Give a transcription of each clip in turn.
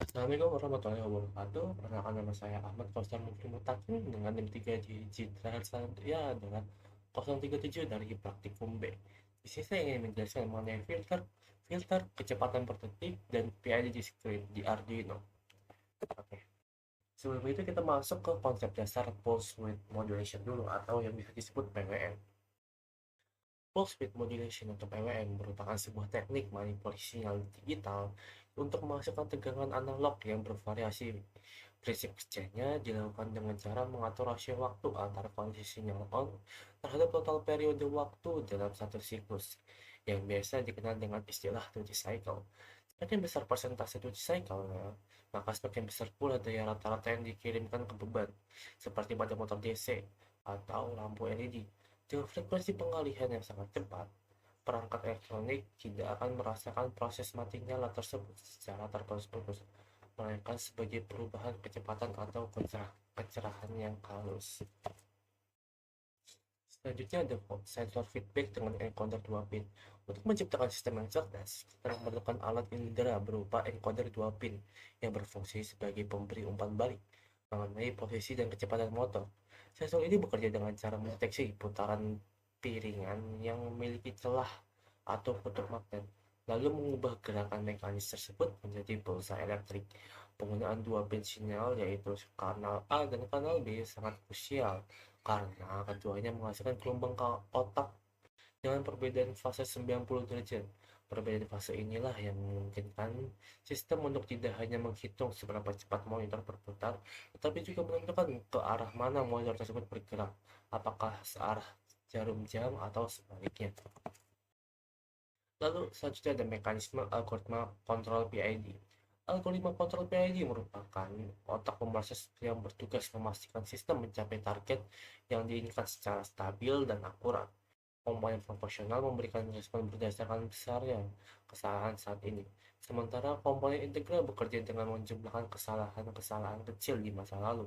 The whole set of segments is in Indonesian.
Assalamualaikum warahmatullahi wabarakatuh. Perkenalkan nama saya Ahmad Fauzan Mukri Mutakin dengan NIM 3 digit terakhir ya dengan 037 dari Praktikum B. Di sini saya ingin menjelaskan mengenai filter kecepatan prototipe dan PID screen di Arduino. Oke. Sebelum itu kita masuk ke konsep dasar pulse width modulation dulu atau yang bisa disebut PWM. Pulse width modulation atau PWM merupakan sebuah teknik manipulasi sinyal digital untuk memasukkan tegangan analog yang bervariasi. Prinsip kerjanya dilakukan dengan cara mengatur rasio waktu antara kondisi sinyal on terhadap total periode waktu dalam satu siklus, yang biasa dikenal dengan istilah duty cycle. Semakin besar persentase duty cycle, maka semakin besar pula daya rata-rata yang dikirimkan ke beban, seperti pada motor DC atau lampu LED. Dengan frekuensi pengalihan yang sangat cepat, perangkat elektronik tidak akan merasakan proses mati nyala tersebut secara terputus-putus, melainkan sebagai perubahan kecepatan atau kecerahan yang halus. Selanjutnya ada sensor feedback dengan encoder 2 pin. Untuk menciptakan sistem yang cerdas, kita memerlukan alat indera berupa encoder 2 pin yang berfungsi sebagai pemberi umpan balik mengenai posisi dan kecepatan motor. Sensor ini bekerja dengan cara mendeteksi putaran piringan yang memiliki celah atau kutub magnet, lalu mengubah gerakan mekanis tersebut menjadi pulsa elektrik. Penggunaan dua pin sinyal yaitu kanal A dan kanal B sangat krusial karena keduanya menghasilkan gelombang otak dengan perbedaan fase 90 derajat. Perbedaan fase inilah yang memungkinkan sistem untuk tidak hanya menghitung seberapa cepat monitor berputar, tetapi juga menentukan ke arah mana monitor tersebut bergerak, apakah searah jarum jam atau sebaliknya. Lalu selanjutnya ada mekanisme algoritma kontrol PID. Algoritma kontrol PID merupakan otak pemroses yang bertugas memastikan sistem mencapai target yang diinginkan secara stabil dan akurat. Komponen proporsional memberikan respon berdasarkan besarnya kesalahan saat ini. Sementara komponen integral bekerja dengan menjumlahkan kesalahan-kesalahan kecil di masa lalu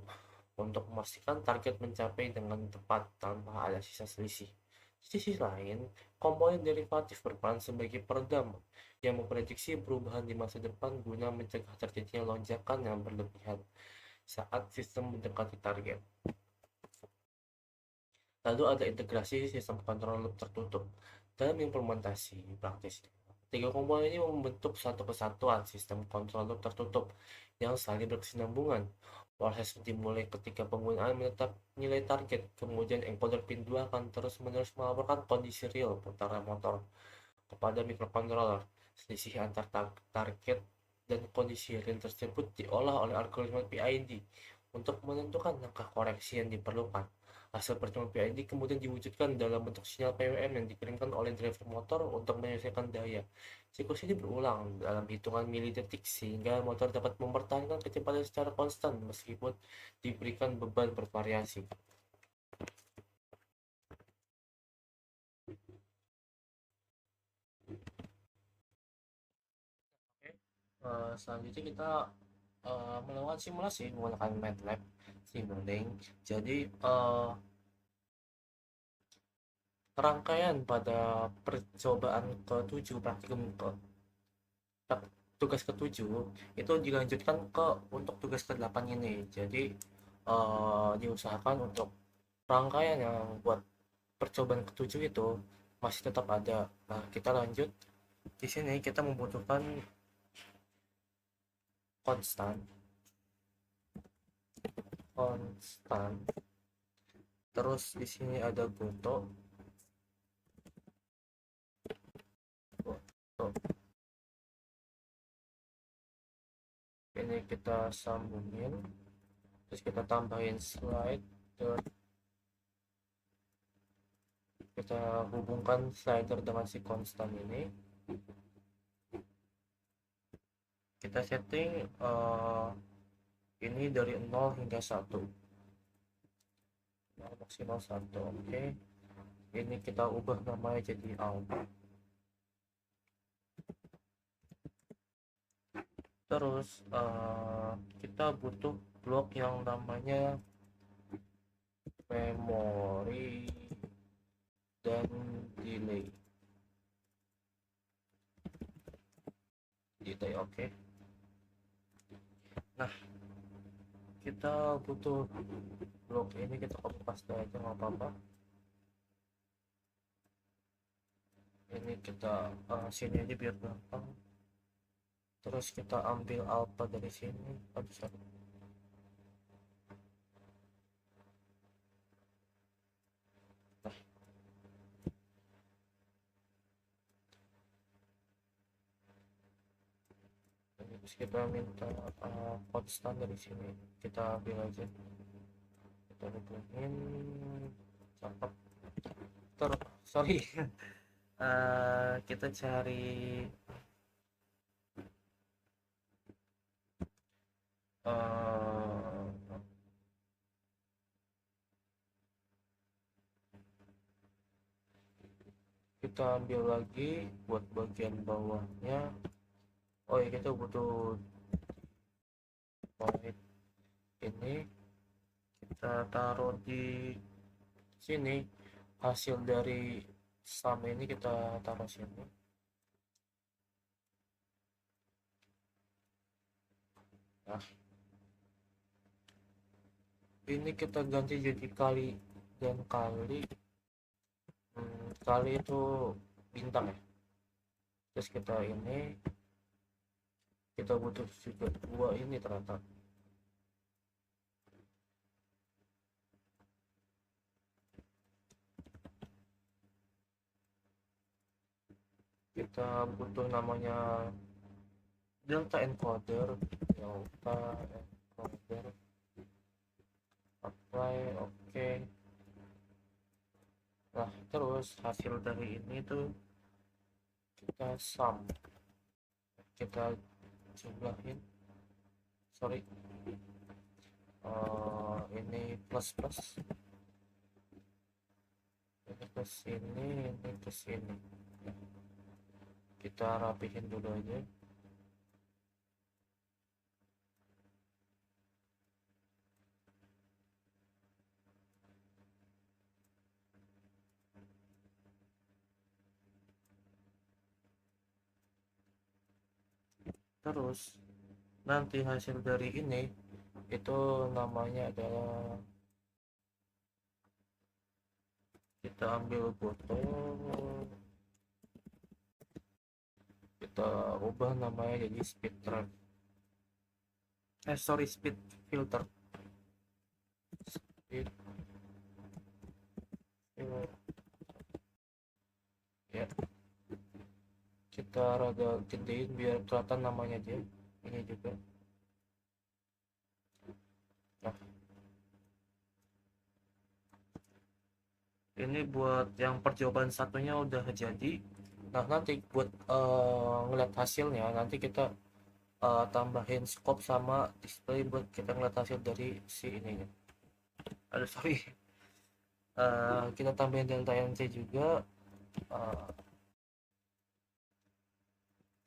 untuk memastikan target mencapai dengan tepat tanpa ada sisa selisih. Di sisi lain, komponen derivatif berperan sebagai peredam yang memprediksi perubahan di masa depan guna mencegah terjadinya lonjakan yang berlebihan saat sistem mendekati target. Lalu ada integrasi sistem kontrol loop tertutup. Dalam implementasi praktis, tiga komponen ini membentuk satu kesatuan sistem kontrol loop tertutup yang saling berkesinambungan. Proses dimulai ketika penggunaan menetap nilai target, kemudian encoder pin 2 akan terus-menerus melaporkan kondisi real putaran motor kepada microcontroller. Selisih antar target dan kondisi real tersebut diolah oleh algoritma PID untuk menentukan langkah koreksi yang diperlukan. Hasil pertemuan PID kemudian diwujudkan dalam bentuk sinyal PWM yang dikirimkan oleh driver motor untuk menyelesaikan daya. Siklus ini berulang dalam hitungan milidetik sehingga motor dapat mempertahankan kecepatan secara konstan meskipun diberikan beban bervariasi. Selanjutnya kita melakukan simulasi menggunakan MATLAB Simulink. Jadi rangkaian pada percobaan ke-7 praktikum tugas ke-7 itu dilanjutkan ke untuk tugas ke-8 ini. Jadi diusahakan untuk rangkaian yang buat percobaan ke-7 itu masih tetap ada. Nah, kita lanjut. Di sini kita membutuhkan konstan, konstan. Terus di sini ada Goto. Ini kita sambungin, terus kita tambahin slide, terus kita hubungkan slider dengan si konstan ini. Kita setting ini dari 0 hingga 1, maksimal 1. Oke, ini kita ubah namanya jadi out. Terus kita butuh blok yang namanya memori dan delay. Oke. Nah, kita butuh blok ini, kita copy paste aja nggak apa-apa. Ini kita sini aja biar gampang. Terus kita ambil alpha dari sini. Aduh, sorry. Nah, terus kita minta konstan dari sini, kita ambil aja, kita hubungin, cakep. Terus sorry, kita cari uh, kita ambil lagi buat bagian bawahnya. Oh ya, kita butuh void ini, kita taruh di sini, hasil dari sum ini kita taruh sini. Nah, ini kita ganti jadi kali dan kali. Kali itu bintang ya. Terus kita ini, kita butuh juga dua ini ternyata. Kita butuh namanya delta encoder, apply, oke. Nah, terus hasil dari ini tuh kita sum, kita jumlahin, sorry, ini plus plus, ini ke sini, ini ke sini, kita rapihin dulu aja. Terus nanti hasil dari ini itu namanya adalah, kita ambil foto, kita ubah namanya jadi speed trap, sorry, speed filter, speed filter. Ya, kita rada gedein biar kelihatan namanya dia ini juga. Nah, ini buat yang percobaan satunya udah jadi. Nah, nanti buat ngeliat hasilnya, nanti kita tambahin scope sama display buat kita ngeliat hasil dari si ininya. Aduh, sorry. Kita tambahin delta NC juga.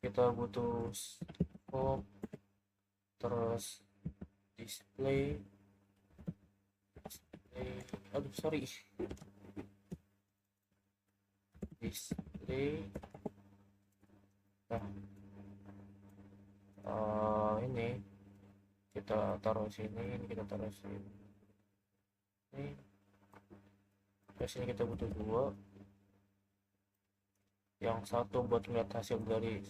Kita butuh scope, terus display, aduh sorry, display. Nah, ini kita taruh sini, ini kita taruh sini, ini terus ini kita butuh dua, yang satu buat melihat hasil dari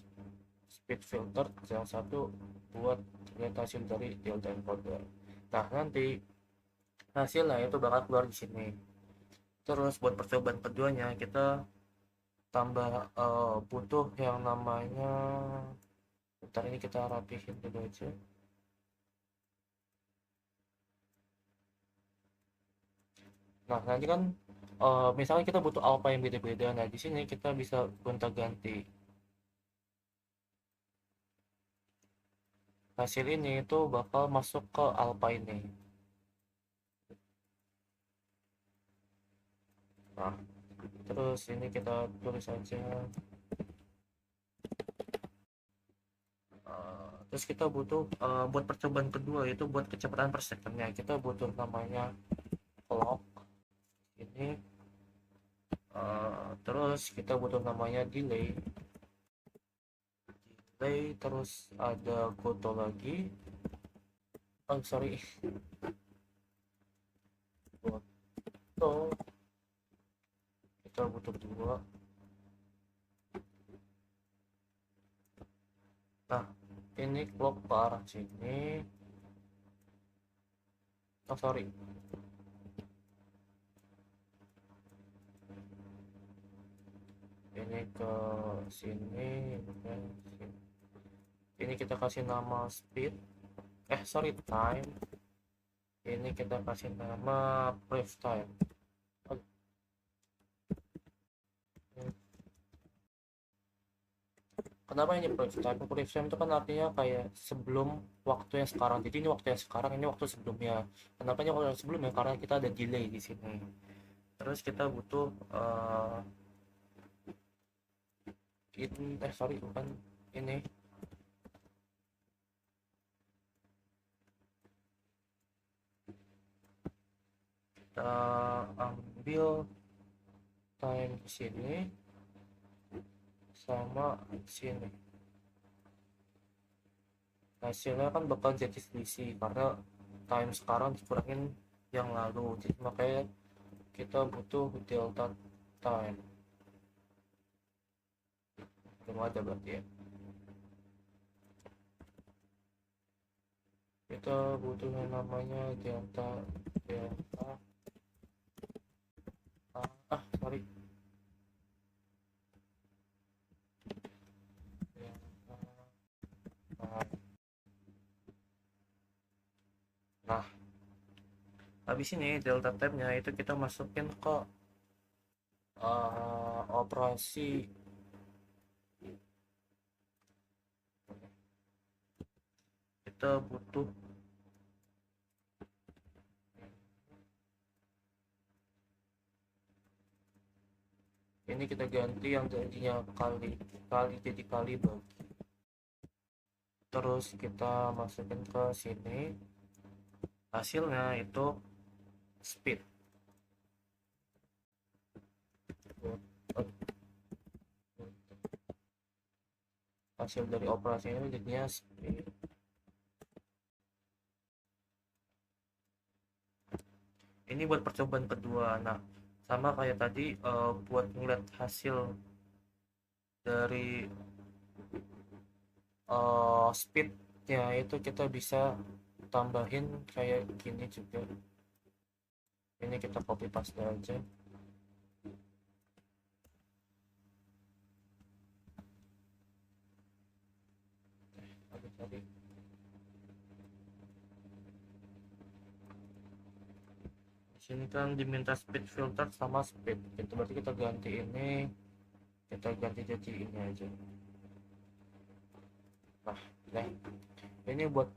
speed filter, yang satu buat melihat hasil dari delta encoder. Nah, nanti hasilnya itu bakal keluar di sini. Terus buat percobaan keduanya kita tambah butuh yang namanya, bentar, ini kita rapihin dulu aja. Nah, nanti kan misalnya kita butuh alpha yang beda-beda. Nah, di sini kita bisa gonta-ganti. Hasil ini itu bakal masuk ke alpha ini. Nah, terus ini kita tulis saja. Terus kita butuh buat percobaan kedua itu buat kecepatan per secondnya, kita butuh namanya clock ini. Terus kita butuh namanya delay, terus ada goto lagi, Oh sorry, foto kita butuh dua. Nah ini clock ke arah sini. Oh sorry, ini ke sini, ini kita kasih nama speed, sorry, time. Ini kita kasih nama brief time. Kenapa ini brief time? Brief time itu kan artinya kayak sebelum waktu yang sekarang. Jadi ini waktu yang sekarang, ini waktu sebelumnya. Kenapa ini waktu yang sebelumnya? Karena kita ada delay di sini. Terus kita butuh sorry, bukan ini. Kita ambil time di sini sama sini. Hasilnya kan bakal jadi selisih karena time sekarang dikurangin yang lalu. Jadi makanya kita butuh delta time. Belum ada berarti ya. Kita butuh yang namanya delta sorry, nah habis ini delta time nya itu kita masukin ke operasi. Kita butuh ini, kita ganti yang jadinya kali jadi kali bagi, terus kita masukin ke sini, hasilnya itu speed. Hasil dari operasi ini jadinya speed. Ini buat percobaan kedua. Nah sama kayak tadi, buat ngeliat hasil dari speednya itu kita bisa tambahin kayak gini juga. Ini kita copy paste aja. Sini kan diminta speed filter sama speed, itu berarti kita ganti ini, kita ganti jadi ini aja. Nah ini buat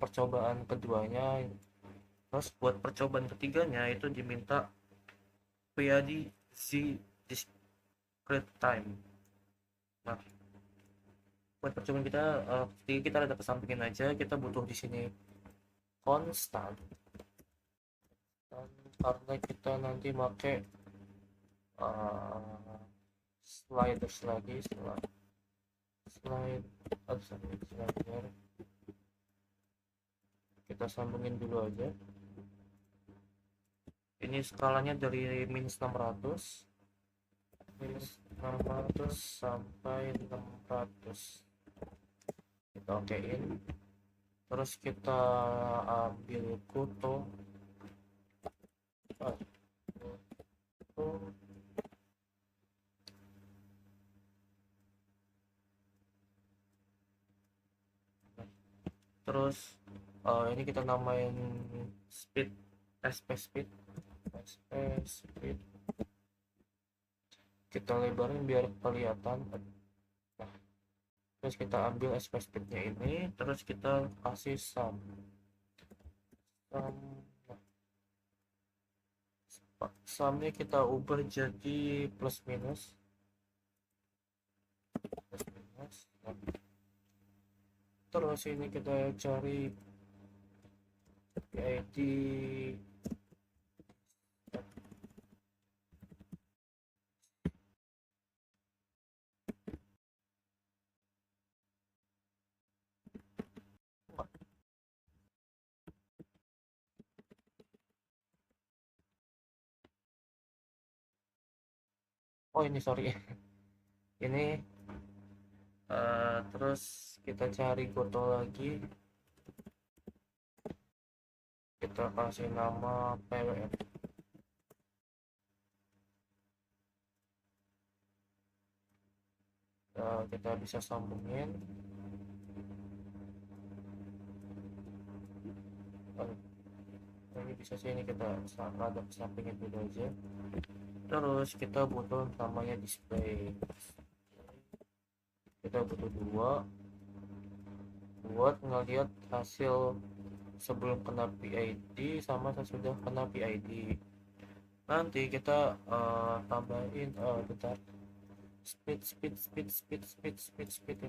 percobaan keduanya. Terus buat percobaan ketiganya itu diminta PID Z discrete time. Nah buat percobaan kita ketiga, kita ada kesampingin aja. Kita butuh di sini konstan karena kita nanti pakai sliders lagi, slider. Kita sambungin dulu aja. Ini skalanya dari minus 600 sampai 600. Kita okein. Terus kita ambil kuto. Terus ini kita namain speed, speed. Kita lebarin biar kelihatan. Nah, terus kita ambil speednya ini, terus kita kasih sum. Sumnya kita ubah jadi plus minus. Terus ini kita cari PID Oh ini sorry, ini terus kita cari foto lagi, kita kasih nama PWM. Kita bisa sambungin. Ini bisa sih, ini kita ada sampingin dulu aja. Terus kita butuh namanya display, kita butuh dua buat ngeliat hasil sebelum kena PID sama sesudah kena PID. Nanti kita tambahin bentar, speed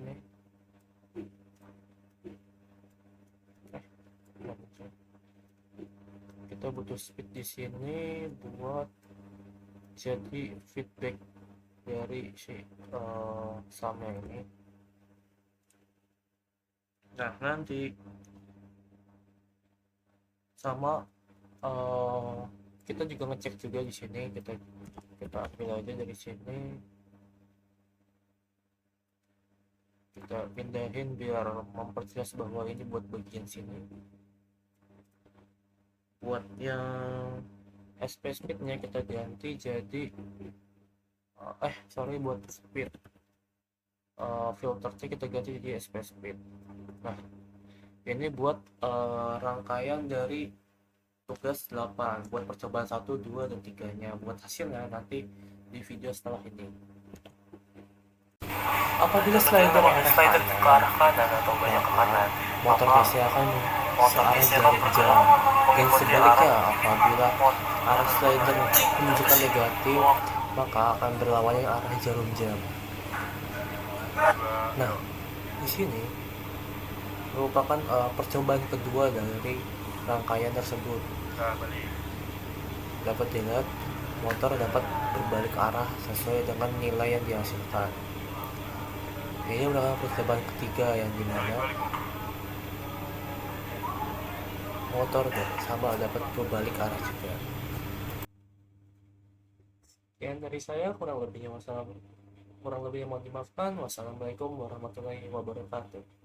ini. Kita butuh speed di sini buat jadi feedback dari si sama ini. Nah nanti sama kita juga ngecek juga di sini, kita ambil aja dari sini, kita pindahin biar memperjelas bahwa ini buat bagian sini. Buat yang SP speednya kita ganti jadi buat speed filternya kita ganti jadi SP speed. Nah ini buat rangkaian dari tugas 8 buat percobaan 1, 2, dan 3 nya. Buat hasilnya nanti di video setelah ini. Apabila slider ke arah kanan atau banyak ke kanan, motor DC akan searah jarum jam. Dan sebaliknya, apabila arah slider menunjukkan negatif, maka akan berlawanan arah jarum jam. Nah, di sini merupakan percobaan kedua dari rangkaian tersebut. Dapat dilihat motor dapat berbalik arah sesuai dengan nilai yang dihasilkan. Ini merupakan percobaan ketiga yang dimana motor sama dapat berbalik arah juga. Sekian dari saya, kurang lebihnya mohon dimaafkan. Wassalamualaikum warahmatullahi wabarakatuh.